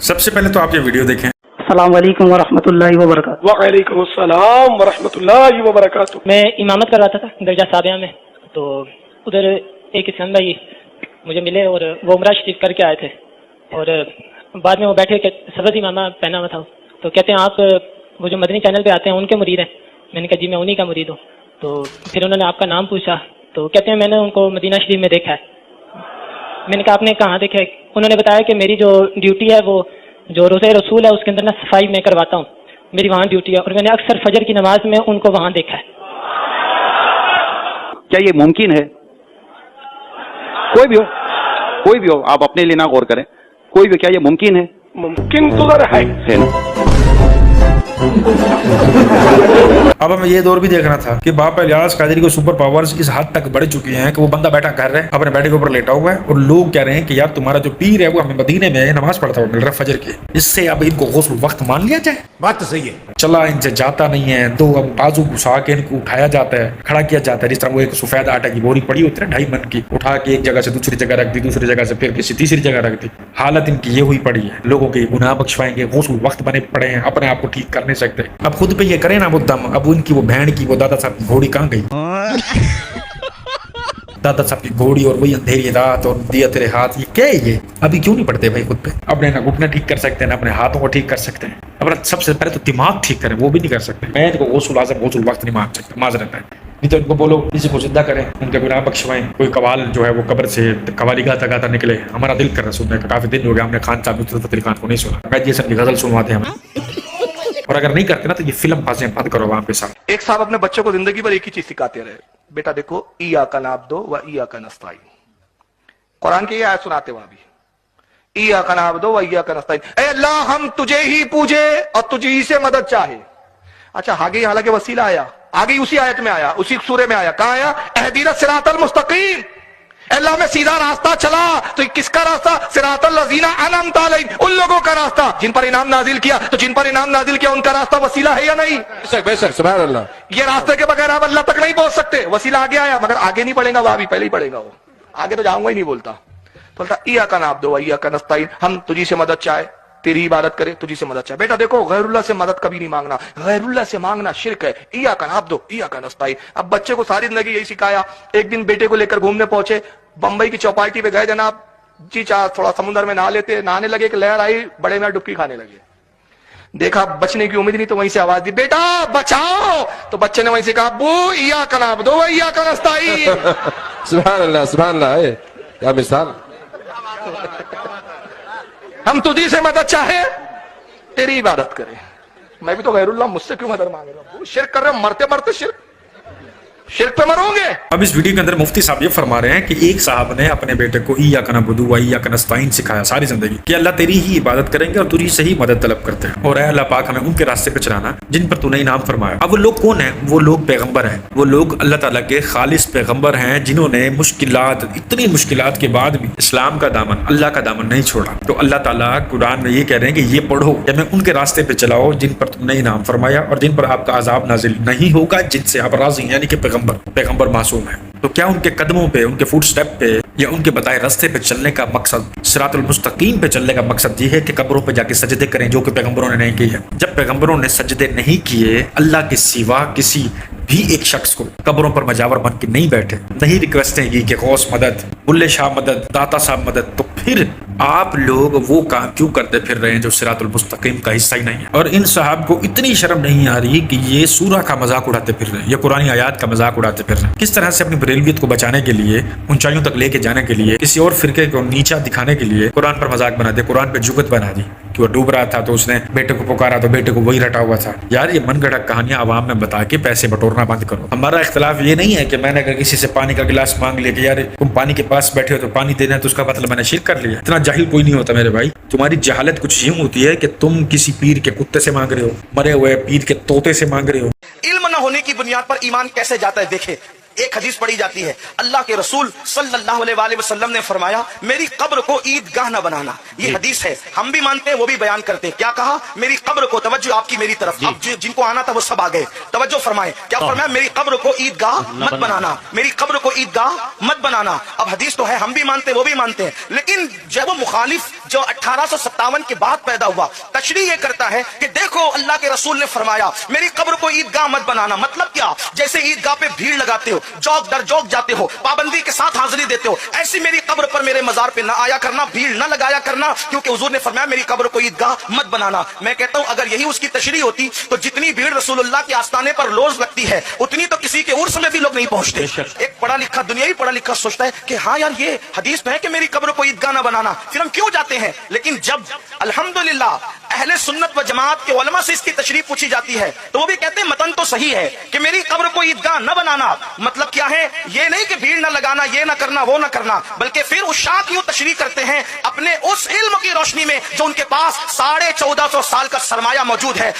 سب سے پہلے تو آپ یہ ویڈیو دیکھیں۔ السلام علیکم ورحمۃ اللہ وبرکاتہ۔ وعلیکم السلام ورحمۃ اللہ وبرکاتہ۔ میں امامت کرواتا تھا درجہ ثانیہ میں، تو ادھر ایک اسلام بھائی مجھے ملے اور وہ عمرہ شریف کر کے آئے تھے، اور بعد میں وہ بیٹھے کہ سبز امامہ پہنا ہوا تھا، تو کہتے ہیں آپ وہ جو مدنی چینل پہ آتے ہیں ان کے مرید ہیں؟ میں نے کہا جی میں انہی کا مرید ہوں۔ تو پھر انہوں نے آپ کا نام پوچھا، تو کہتے ہیں میں نے ان کو مدینہ شریف میں دیکھا ہے۔ میں نے کہا آپ نے کہاں دیکھا ہے؟ انہوں نے بتایا کہ میری جو ڈیوٹی ہے وہ جو روزہ رسول ہے اس کے اندر نا صفائی میں کرواتا ہوں، میری وہاں ڈیوٹی ہے، اور میں نے اکثر فجر کی نماز میں ان کو وہاں دیکھا ہے۔ کیا یہ ممکن ہے؟ کوئی بھی ہو آپ اپنے لیے نہ غور کریں، کوئی بھی، کیا یہ ممکن ہے؟ ممکن تو ذرا ہے نا۔ اب ہمیں یہ دور بھی دیکھنا تھا کہ باپ الیاس قادری کو سپر پاورز اس حد تک بڑھ چکی ہیں کہ وہ بندہ بیٹھا کر رہا ہے، اپنے بیٹے کے اوپر لیٹا ہوا ہے، اور لوگ کہہ رہے ہیں کہ یار تمہارا جو پیر ہے وہ ہمیں مدینے میں نماز پڑھتا ہوا مل رہا فجر کی، اس سے اب ان کو غسل وقت مان لیا جائے؟ بات تو صحیح ہے، چلا ان سے جاتا نہیں ہے، تو اب بازو گھسا کے ان کو اٹھایا جاتا ہے، کھڑا کیا جاتا ہے، جس طرح وہ ایک سفید آٹا کی بوری پڑی ہوتی ہے 2.5 من کی، اٹھا کے ایک جگہ سے دوسری جگہ رکھ دی، دوسری جگہ سے پھر کسی تیسری جگہ رکھ دی۔ حالت ان کی یہ ہوئی پڑی ہے، لوگوں کے گناہ بخشوائیں گے، غسل وقت بنے پڑے ہیں، اپنے آپ کو ٹھیک کر نہیں سکتے۔ اب خود پہ یہ کریں نا وہ دم، اب ان کی وہ بہن کی وہ دادا صاحب کی گھوڑی کہاں گئی؟ دادا صاحب کی گھوڑی اور وہی اندھیری رات اور دیا تیرے ہاتھ، یہ کیا ہے یہ؟ ابھی کیوں نہیں پڑھتے بھائی خود پہ؟ اپنے نہ گھٹنے ٹھیک کر سکتے ہیں، نہ اپنے ہاتھوں کو ٹھیک کر سکتے ہیں، اپنا سب سے پہلے تو دماغ ٹھیک کریں، وہ بھی نہیں کر سکتے۔ میں ان کو غسل اعظم غسل وقت نہیں مان سکتا، معذرت ہے، نہیں تو ان کو بولو کسی کو زندہ کریں، ان کے گناہ بخشوائیں۔ کوئی قوال جو ہے وہ قبر سے قوالی گاتا گاتا نکلے، ہمارا دل کر رہا سننے کا، کافی دن ہو گیا ہم نے خان صاحب نصرت فتح خان کو نہیں سنا، قائد کی غزل سنواتے ہیں ہمیں، اور اگر نہیں کرتے نا تو یہ فلم بازیں بند کرو وہاں پہ ساتھ۔ ایک صاحب اپنے بچوں کو زندگی بھر ایک ہی چیز سکھاتے رہے، بیٹا دیکھو ایاک نعبد و ایاک نستعین، قرآن کی یہ آیت سناتے وہاں بھی، ایاک نعبد و ایاک نستعین، اے اللہ ہم تجھے ہی پوجے اور تجھے ہی سے مدد چاہے۔ اچھا آگے حالانکہ وسیلہ آیا، آگے اسی آیت میں آیا، اسی سورے میں آیا، کہاں آیا؟ اہدینا الصراط المستقیم، اللہ میں سیدھا راستہ چلا، تو کس کا راستہ؟ صراط الذین انعمت علیہم، ان لوگوں کا راستہ جن پر انعام نازل کیا، تو جن پر انعام نازل کیا ان کا راستہ وسیلہ ہے یا نہیں؟ بے شک سبحان اللہ۔ یہ راستے کے بغیر آپ اللہ تک نہیں پہنچ سکتے، وسیلہ آگے آیا، مگر آگے نہیں پڑھے گا وہ، ابھی پہلے ہی پڑھے گا وہ، آگے تو جاؤں گا ہی نہیں بولتا، بولتا ایاک نعبد و ایاک نستعین، ہم تجھی سے مدد چاہے، تیری عبادت کرے، تجھی سے مدد چاہے۔ بیٹا دیکھو غیر اللہ سے مدد کبھی نہیں مانگنا، غیر اللہ سے مانگنا شرک ہے۔ ایاک نعبد و ایاک نستعین، اب بچے کو ساری زندگی یہی سکھایا۔ ایک دن بیٹے کو لے کر گھومنے پہنچے، بمبئی کی چوپاٹی پہ گئے، جناب جی چاہ تھوڑا سمندر میں نہا لیتے، نہانے لگے کہ لہر آئی، بڑے میں ڈبکی کھانے لگے، دیکھا بچنے کی امید نہیں، تو وہیں سے آواز دی بیٹا بچاؤ، تو بچے نے وہیں سے کہا ابو ایاک نعبد و ایاک نستعین۔ سبحان اللہ سبحان اللہ، کیا مثال۔ ہم تجھی سے مدد چاہے، تیری عبادت کرے، میں بھی تو غیر اللہ مجھ سے کیوں مدد مانگ رہا ہوں؟ شرک کر رہے ہو، مرتے مرتے شرک پہ مروں گے۔ اب اس ویڈیو کے اندر مفتی صاحب یہ فرما رہے ہیں کہ ایک صاحب نے اپنے بیٹے کو ایاک نعبد و ایاک نستعین سکھایا ساری زندگی کہ اللہ تیری ہی عبادت کریں گے اور تجھی سے ہی مدد طلب کرتے ہیں، اور اے اللہ پاک ہمیں ان کے راستے پہ چلانا جن پر تو نے انعام فرمایا۔ اب وہ لوگ کون ہیں؟ وہ لوگ پیغمبر ہیں، وہ لوگ اللہ تعالیٰ کے خالص پیغمبر ہیں، جنہوں نے مشکلات، اتنی مشکلات کے بعد بھی اسلام کا دامن، اللہ کا دامن نہیں چھوڑا۔ تو اللہ تعالیٰ قرآن میں یہ کہہ رہے ہیں کہ یہ پڑھو کہ ہمیں ان کے راستے پہ چلاؤ جن پر تم نے انعام فرمایا اور جن پر آپ کا عذاب نازل نہیں ہوگا، جن سے آپ راضی ہیں، یعنی کہ پیغمبر معصوم ہے۔ تو کیا ان کے قدموں پہ، ان کے فوٹ سٹیپ پہ یا ان کے بتائے راستے پہ چلنے کا مقصد، صراط المستقیم پہ چلنے کا مقصد یہ ہے کہ قبروں پہ جا کے سجدے کریں، جو کہ پیغمبروں نے نہیں کیے ہیں؟ جب پیغمبروں نے سجدے نہیں کیے، اللہ کے سوا کسی بھی ایک شخص کو قبروں پر مجاور بن کے نہیں بیٹھے، نہیں ریکویسٹیں کی کہ غوث مدد، بلے شاہ مدد، داتا صاحب مدد، تو پھر آپ لوگ وہ کام کیوں کرتے پھر رہے ہیں جو صراط المستقیم کا حصہ ہی نہیں ہے؟ اور ان صاحب کو اتنی شرم نہیں آ رہی کہ یہ سورہ کا مذاق اڑاتے پھر رہے ہیں، یہ قرآن آیات کا مذاق اڑاتے پھر رہے ہیں، کس طرح سے اپنی بریلویت کو بچانے کے لیے، اونچائیوں تک لے کے جانے کے لیے، کسی اور فرقے کو نیچا دکھانے کے لیے قرآن پر مذاق بنا دے، قرآن پہ جگت بنا دی کہ وہ ڈوب رہا تھا تو اس نے بیٹے کو پکارا تو بیٹے کو وہی رٹا ہوا تھا۔ یار یہ من گھڑت کہانیاں عوام میں بتا کے پیسے بٹورنا بند کرو۔ ہمارا اختلاف یہ نہیں ہے کہ میں نے اگر کسی سے پانی کا گلاس مانگ لیا کہ یار تم پانی کے پاس بیٹھے ہو تو پانی دینا ہے، تو اس کا مطلب میں نے شرک کر لیا۔ اتنا جاہل کوئی نہیں ہوتا میرے بھائی، تمہاری جہالت کچھ یوں ہوتی ہے کہ تم کسی پیر کے کتے سے مانگ رہے ہو، مرے ہوئے پیر کے طوطے سے مانگ رہے ہو۔ علم نہ ہونے کی بنیاد پر ایمان کیسے جاتا ہے؟ دیکھیں ایک حدیث پڑھی جاتی ہے, اللہ کے رسول صلی اللہ علیہ وآلہ وسلم نے فرمایا میری قبر کو عیدگاہ نہ بنانا. یہ حدیث ہے, ہم بھی مانتے ہیں, وہ بھی بیان کرتے ہیں. کیا کہا؟ میری قبر کو, توجہ آپ کی میری طرف, اب جن کو آنا تھا وہ سب آ گئے, توجہ فرمائیں. کیا فرمایا؟ میری قبر کو عیدگاہ مت بنانا, میری قبر کو عیدگاہ مت بنانا. اب حدیث تو ہے, ہم بھی مانتے ہیں, وہ بھی مانتے ہیں, لیکن جب وہ مخالف جو 1857 کے بعد پیدا ہوا تشریح یہ کرتا ہے کہ دیکھو اللہ کے رسول نے فرمایا میری قبر کو عیدگاہ مت بنانا. مطلب کیا؟ جیسے عیدگاہ پہ بھیڑ لگاتے ہو, چوک در چوک جاتے ہو, پابندی کے ساتھ حاضری دیتے ہو, ایسی میری قبر پر میرے مزار پہ نہ آیا کرنا, بھیڑ نہ لگایا کرنا, کیونکہ حضور نے فرمایا میری قبر کو عیدگاہ مت بنانا. میں کہتا ہوں اگر یہی اس کی تشریح ہوتی تو جتنی بھیڑ رسول اللہ کے آستانے پر روز لگتی ہے اتنی تو کسی کے عرس میں بھی لوگ نہیں پہنچتے. ایک پڑھا لکھا دنیاوی پڑھا لکھا سوچتا ہے کہ ہاں یار یہ حدیث تو ہے کہ میری قبر کو عیدگاہ نہ بنانا, پھر ہم کیوں جاتے ہیں. لیکن جب الحمدللہ اہل سنت و جماعت کے علماء سے اس کی تشریح پوچھی جاتی ہے تو وہ بھی کہتے ہیں متن تو صحیح ہے کہ میری قبر کو عیدگاہ نہ بنانا. مطلب کیا ہے؟ یہ نہیں کہ بھیڑ نہ لگانا, یہ نہ کرنا, وہ نہ کرنا, بلکہ پھر عشاق یوں تشریح کرتے ہیں اپنے اس علم کی روشنی میں جو ان کے پاس 1450 سال کا سرمایہ موجود ہے.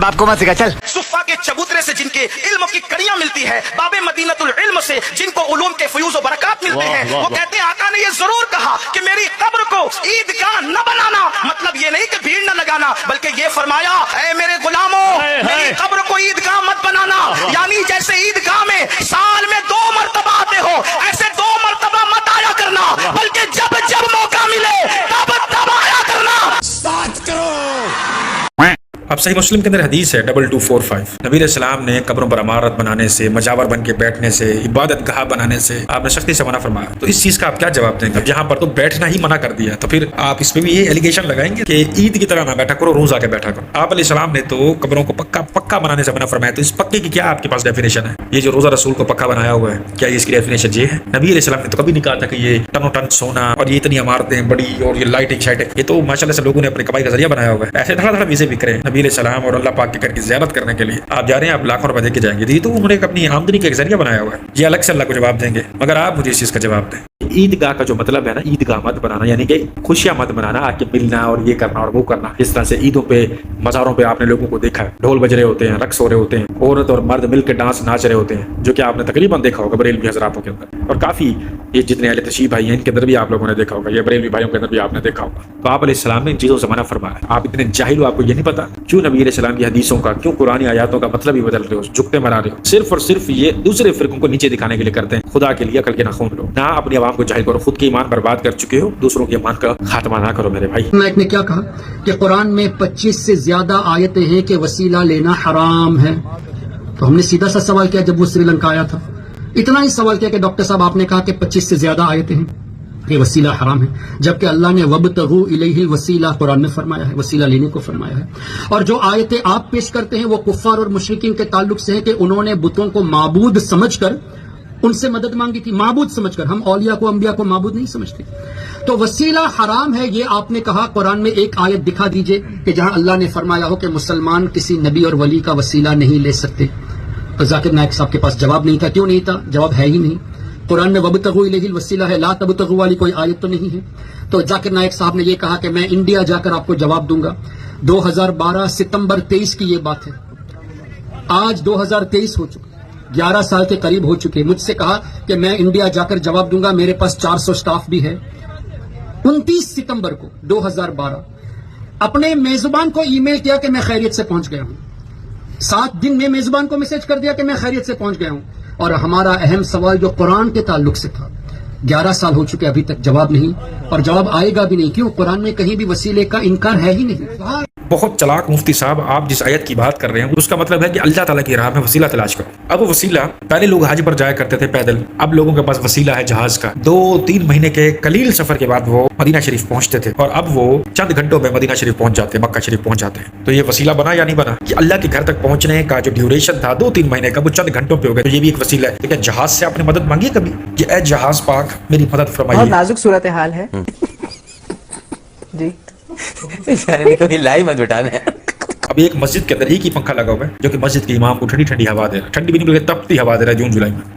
آپ کو مت سکھا چل. صفا کے چبوترے سے جن کے علم کی کڑیاں ملتی ہے, باب مدینۃ العلم سے جن کو علوم کے فیوز و برکات ملتے ہیں, وہ کہتے ہیں آقا نے یہ ضرور کہا کہ میری قبر کو عیدگاہ نہ بنانا. مطلب یہ نہیں کہ بھیڑ نہ لگانا, بلکہ یہ فرمایا اے میرے غلاموں میری قبر کو عیدگاہ مت بنانا. یعنی جیسے عیدگاہ میں سال میں 2 مرتبہ آتے ہو ایسے 2 مرتبہ مت آیا کرنا, بلکہ جب جب موقع ملے تب آیا کرنا. بات کرو. اب صحیح مسلم کے اندر حدیث ہے 2245. نبی علیہ السلام نے قبروں پر عمارت بنانے سے, مجاور بن کے بیٹھنے سے, عبادت گاہ بنانے سے آپ نے سختی سے منع فرمایا. تو اس چیز کا آپ کیا جواب دیں گے؟ جہاں پر تو بیٹھنا ہی منع کر دیا تو پھر آپ اس پہ بھی یہ ایلیگیشن لگائیں گے کہ عید کی طرح نہ بیٹھا کرو, روز آ کے بیٹھا کرو. آپ علیہ السلام نے تو قبروں کو پکا بنانے سے منع فرمایا. تو اس پکے کی کیا آپ کے پاس ڈیفینیشن ہے؟ یہ جو روزہ رسول کو پکا بنایا ہوا ہے, کیا اس کی ڈیفینیشن یہ ہے؟ نبی علیہ السلام نے تو کبھی نہیں کہا تھا کہ یہ ٹن و ٹن سونا اور یہ اتنی عمارتیں بڑی اور یہ لائٹنگ شائٹنگ, یہ تو ماشاءاللہ سے لوگوں نے اپنے کمائی کا ذریعہ بنایا ہوا ہے. ایسے دھڑا ویزے بھی کریں نبی علیہ السلام اور اللہ پاک کے گھر کی زیارت کرنے کے لیے آپ جا رہے ہیں, آپ لاکھوں روپے دے کے جائیں گے, یہ تو انہوں نے اپنی آمدنی کا ایک ذریعہ بنایا ہوا ہے. یہ الگ سے اللہ کو جواب دیں گے, مگر آپ مجھے اس چیز کا جواب دیں. عیدگاہ کا جو مطلب ہے نا, عیدگاہ مت بنانا یعنی کہ خوشیاں مت بنانا, آ کے ملنا اور یہ کرنا اور وہ کرنا. جس طرح سے عیدوں پہ مزاروں پہ آپ نے لوگوں کو دیکھا ہے, ڈھول بج رہے ہوتے ہیں, رقص ہو رہے ہوتے ہیں, عورت اور مرد مل کے ڈانس ناچ رہے ہوتے ہیں, جو کہ آپ نے تقریباً دیکھا ہوگا بریلوی حضراتوں کے اندر, اور کافی یہ جتنے اہل تشریف بھائی ہیں ان کے اندر بھی آپ لوگوں نے دیکھا ہوگا, یہ بریلوی بھائیوں کے اندر بھی آپ نے دیکھا ہوگا. تو آپ علیہ السلام نے ان چیزوں سے منع فرمایا. آپ اتنے جاہل ہو, آپ کو یہ نہیں پتا کیوں نبی علیہ السلام کی حدیثوں کا, کیوں قرآن آیاتوں کا مطلب ہی بدل رہے ہو, جھکتے مرا رہے ہو. صرف اور صرف یہ دوسرے فرقوں کو نیچے دکھانے کے لیے کرتے ہیں. خدا کے لیے عقل کے نہ خون لو, نہ اپنی عوام کو جاہل کرو. خود کی ایمان برباد کر چکے ہو, دوسروں کے ایمان کا خاتمہ نہ کرو میرے بھائی. نائک نے کیا کہا کہ قرآن میں 25 سے زیادہ آیتیں ہیں کہ وسیلہ لینا حرام ہے. تو ہم نے سیدھا سا سوال کیا جب وہ سری لنکا آیا تھا, اتنا ہی سوال کیا کہ ڈاکٹر صاحب آپ نے کہا کہ 25 سے زیادہ آیتیں ہیں کہ وسیلہ حرام ہے, جبکہ اللہ نے وابتغوا الیہ الوسیلہ قرآن میں فرمایا ہے, وسیلہ لینے کو فرمایا ہے. اور جو آیتیں آپ پیش کرتے ہیں وہ کفار اور مشرکین کے تعلق سے ہے کہ انہوں نے بتوں کو معبود سمجھ کر ان سے مدد مانگی تھی, معبود سمجھ کر. ہم اولیاء کو انبیاء کو معبود نہیں سمجھتے. تو وسیلہ حرام ہے یہ آپ نے کہا. قرآن میں ایک آیت دکھا دیجئے کہ جہاں اللہ نے فرمایا ہو کہ مسلمان کسی نبی اور ولی کا وسیلہ نہیں لے سکتے. تو ذاکر نائک صاحب کے پاس جواب نہیں تھا. کیوں نہیں تھا؟ جواب ہے ہی نہیں. قرآن میں وابتغوا الیہ الوسیلہ ہے, لا تبتغوا والی کوئی آیت تو نہیں ہے. تو ذاکر نائک صاحب نے یہ کہا کہ میں انڈیا جا کر آپ کو جواب دوں گا. 2012 ستمبر 23 کی یہ بات ہے. آج 2023 ہو چکا, 11 سال کے قریب ہو چکے. مجھ سے کہا کہ میں انڈیا جا کر جواب دوں گا, میرے پاس 400 سٹاف بھی ہے. 29 ستمبر کو 2012 اپنے میزبان کو ای میل کیا کہ میں خیریت سے پہنچ گیا ہوں. 7 دن میں میزبان کو میسج کر دیا کہ میں خیریت سے پہنچ گیا ہوں. اور ہمارا اہم سوال جو قرآن کے تعلق سے تھا, 11 سال ہو چکے ابھی تک جواب نہیں, اور جواب آئے گا بھی نہیں. کیوں؟ قرآن میں کہیں بھی وسیلے کا انکار ہے ہی نہیں. بہت چلاک مفتی صاحب, آپ جس آیت کی بات کر رہے ہیں اس کا مطلب ہے کہ اللہ تعالیٰ کی راہ میں وسیلہ تلاش کرو. اب وہ وسیلہ, پہلے لوگ حج پر جایا کرتے تھے پیدل, اب لوگوں کے پاس وسیلہ ہے جہاز کا. 2-3 مہینے کے قلیل سفر کے بعد وہ مدینہ شریف پہنچتے تھے, اور اب وہ چند گھنٹوں میں مدینہ شریف پہنچ جاتے ہیں, مکہ شریف پہنچ جاتے ہیں. تو یہ وسیلہ بنا یا نہیں بنا؟ کہ اللہ کے گھر تک پہنچنے کا جو ڈیوریشن تھا 2-3 مہینے کا, وہ چند گھنٹوں پہ ہو گئے. تو یہ بھی ایک وسیلہ ہے. کیا جہاز سے آپ نے مدد مانگی کبھی کہ اے جہاز پاک میری مدد فرمائیے؟ بہت نازک صورتحال ہے جی, کبھی لائی مت بٹانا ہے. اب ایک مسجد کے اندر ایک ہی پنکھا لگا ہوا ہے جو کہ مسجد کے امام کو ٹھنڈی ٹھنڈی ہوا دے رہا ہے, ٹھنڈی بھی نہیں بلکہ تپتی ہوا دے رہا ہے جون جولائی میں.